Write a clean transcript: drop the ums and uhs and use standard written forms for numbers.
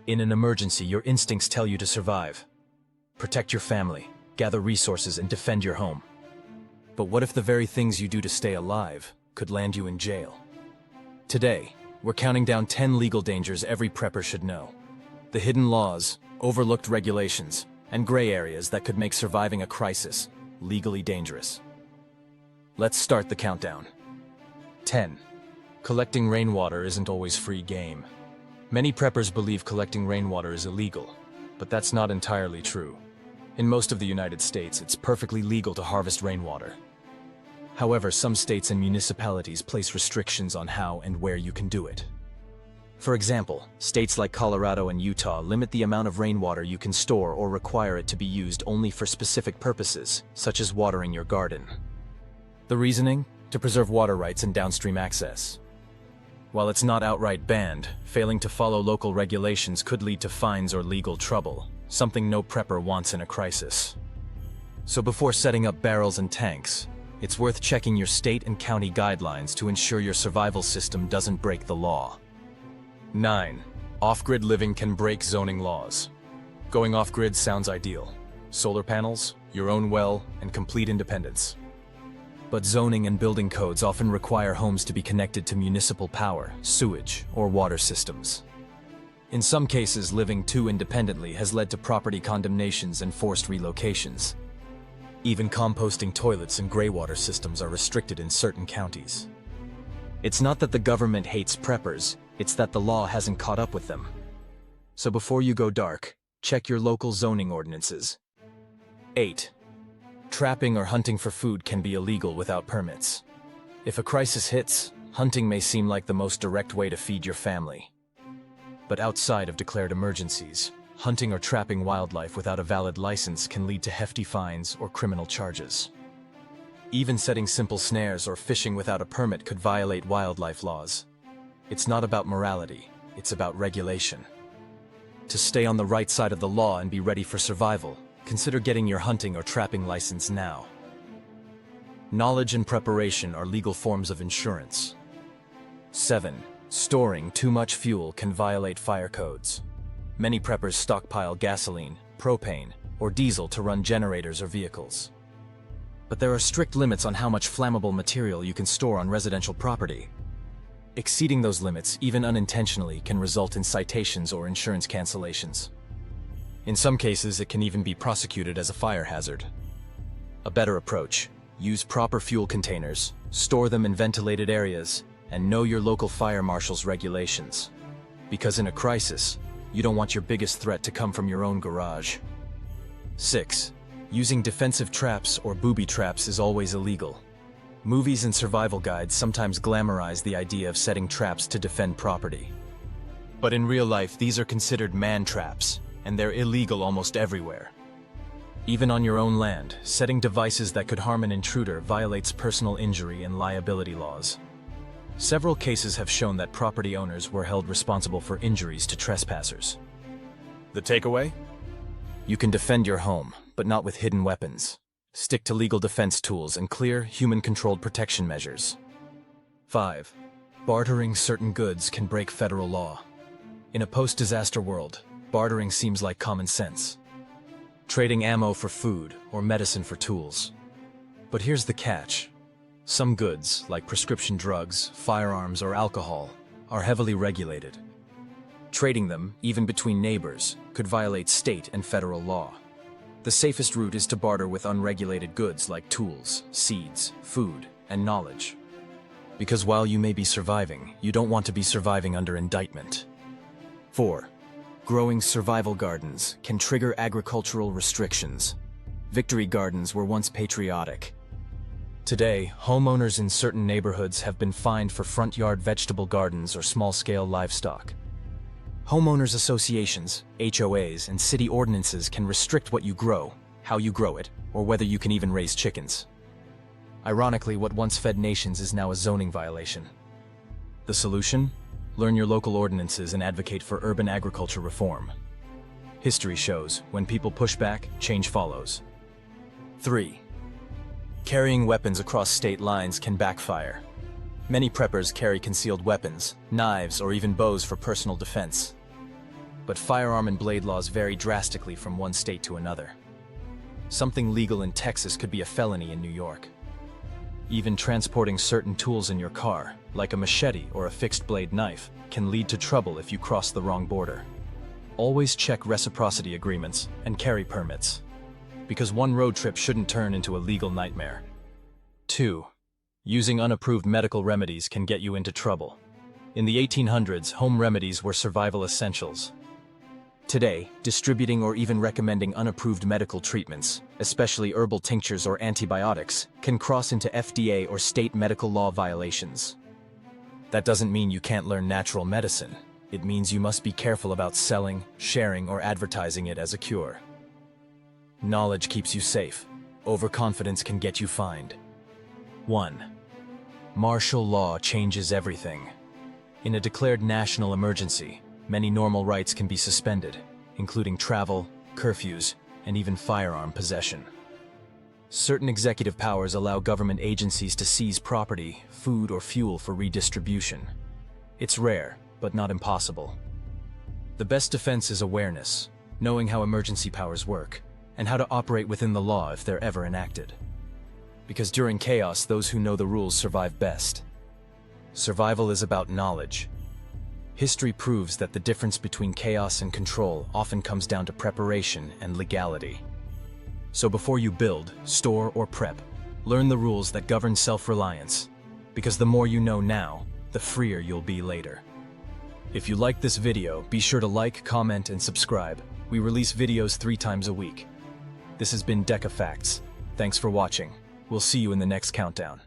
In an emergency, your instincts tell you to survive. Protect your family, gather resources, and defend your home. But what if the very things you do to stay alive could land you in jail? Today, we're counting down 10 legal dangers every prepper should know. The hidden laws, overlooked regulations, and gray areas that could make surviving a crisis legally dangerous. Let's start the countdown. 10. Collecting rainwater isn't always free game. Many preppers believe collecting rainwater is illegal, but that's not entirely true. In most of the United States, it's perfectly legal to harvest rainwater. However, some states and municipalities place restrictions on how and where you can do it. For example, states like Colorado and Utah limit the amount of rainwater you can store or require it to be used only for specific purposes, such as watering your garden. The reasoning? To preserve water rights and downstream access. While it's not outright banned, failing to follow local regulations could lead to fines or legal trouble, something no prepper wants in a crisis. So before setting up barrels and tanks, it's worth checking your state and county guidelines to ensure your survival system doesn't break the law. 9. Off-grid living can break zoning laws. Going off-grid sounds ideal. Solar panels, your own well, and complete independence. But zoning and building codes often require homes to be connected to municipal power, sewage, or water systems. In some cases, living too independently has led to property condemnations and forced relocations. Even composting toilets and gray water systems are restricted in certain counties. It's not that the government hates preppers, it's that the law hasn't caught up with them. So before you go dark, check your local zoning ordinances. 8. Trapping or hunting for food can be illegal without permits. If a crisis hits, hunting may seem like the most direct way to feed your family. But outside of declared emergencies, hunting or trapping wildlife without a valid license can lead to hefty fines or criminal charges. Even setting simple snares or fishing without a permit could violate wildlife laws. It's not about morality, it's about regulation. To stay on the right side of the law and be ready for survival, consider getting your hunting or trapping license now. Knowledge and preparation are legal forms of insurance. 7. Storing too much fuel can violate fire codes. Many preppers stockpile gasoline, propane, or diesel to run generators or vehicles. But there are strict limits on how much flammable material you can store on residential property. Exceeding those limits, even unintentionally, can result in citations or insurance cancellations. In some cases, it can even be prosecuted as a fire hazard. A better approach: use proper fuel containers, store them in ventilated areas, and know your local fire marshal's regulations. Because in a crisis, you don't want your biggest threat to come from your own garage. 6. Using defensive traps or booby traps is always illegal. Movies and survival guides sometimes glamorize the idea of setting traps to defend property. But in real life, these are considered man traps, and they're illegal almost everywhere. Even on your own land, setting devices that could harm an intruder violates personal injury and liability laws. Several cases have shown that property owners were held responsible for injuries to trespassers. The takeaway? You can defend your home, but not with hidden weapons. Stick to legal defense tools and clear, human-controlled protection measures. 5. Bartering certain goods can break federal law. In a post-disaster world, bartering seems like common sense. Trading ammo for food or medicine for tools. But here's the catch. Some goods, like prescription drugs, firearms, or alcohol, are heavily regulated. Trading them, even between neighbors, could violate state and federal law. The safest route is to barter with unregulated goods like tools, seeds, food, and knowledge. Because while you may be surviving, you don't want to be surviving under indictment. 4. Growing survival gardens can trigger agricultural restrictions. Victory gardens were once patriotic. Today, homeowners in certain neighborhoods have been fined for front yard vegetable gardens or small-scale livestock. Homeowners associations, HOAs, and city ordinances can restrict what you grow, how you grow it, or whether you can even raise chickens. Ironically, what once fed nations is now a zoning violation. The solution? Learn your local ordinances and advocate for urban agriculture reform. History shows, when people push back, change follows. 3. Carrying weapons across state lines can backfire. Many preppers carry concealed weapons, knives, or even bows for personal defense. but firearm and blade laws vary drastically from one state to another. Something legal in Texas could be a felony in New York. Even transporting certain tools in your car, like a machete or a fixed-blade knife, can lead to trouble if you cross the wrong border. Always check reciprocity agreements and carry permits, because one road trip shouldn't turn into a legal nightmare. 2. Using unapproved medical remedies can get you into trouble. In the 1800s, home remedies were survival essentials. Today, distributing or even recommending unapproved medical treatments, especially herbal tinctures or antibiotics, can cross into FDA or state medical law violations. That doesn't mean you can't learn natural medicine. It means you must be careful about selling, sharing, or advertising it as a cure. Knowledge keeps you safe. Overconfidence can get you fined. 1. Martial law changes everything. In a declared national emergency, many normal rights can be suspended, including travel, curfews, and even firearm possession. Certain executive powers allow government agencies to seize property, food, or fuel for redistribution. It's rare, but not impossible. The best defense is awareness, knowing how emergency powers work, and how to operate within the law if they're ever enacted. Because during chaos, those who know the rules survive best. Survival is about knowledge. History proves that the difference between chaos and control often comes down to preparation and legality. So before you build, store, or prep, learn the rules that govern self-reliance, because the more you know now, the freer you'll be later. If you liked this video, be sure to like, comment, and subscribe. We release videos 3 times a week. This has been Deca Facts. Thanks for watching. We'll see you in the next countdown.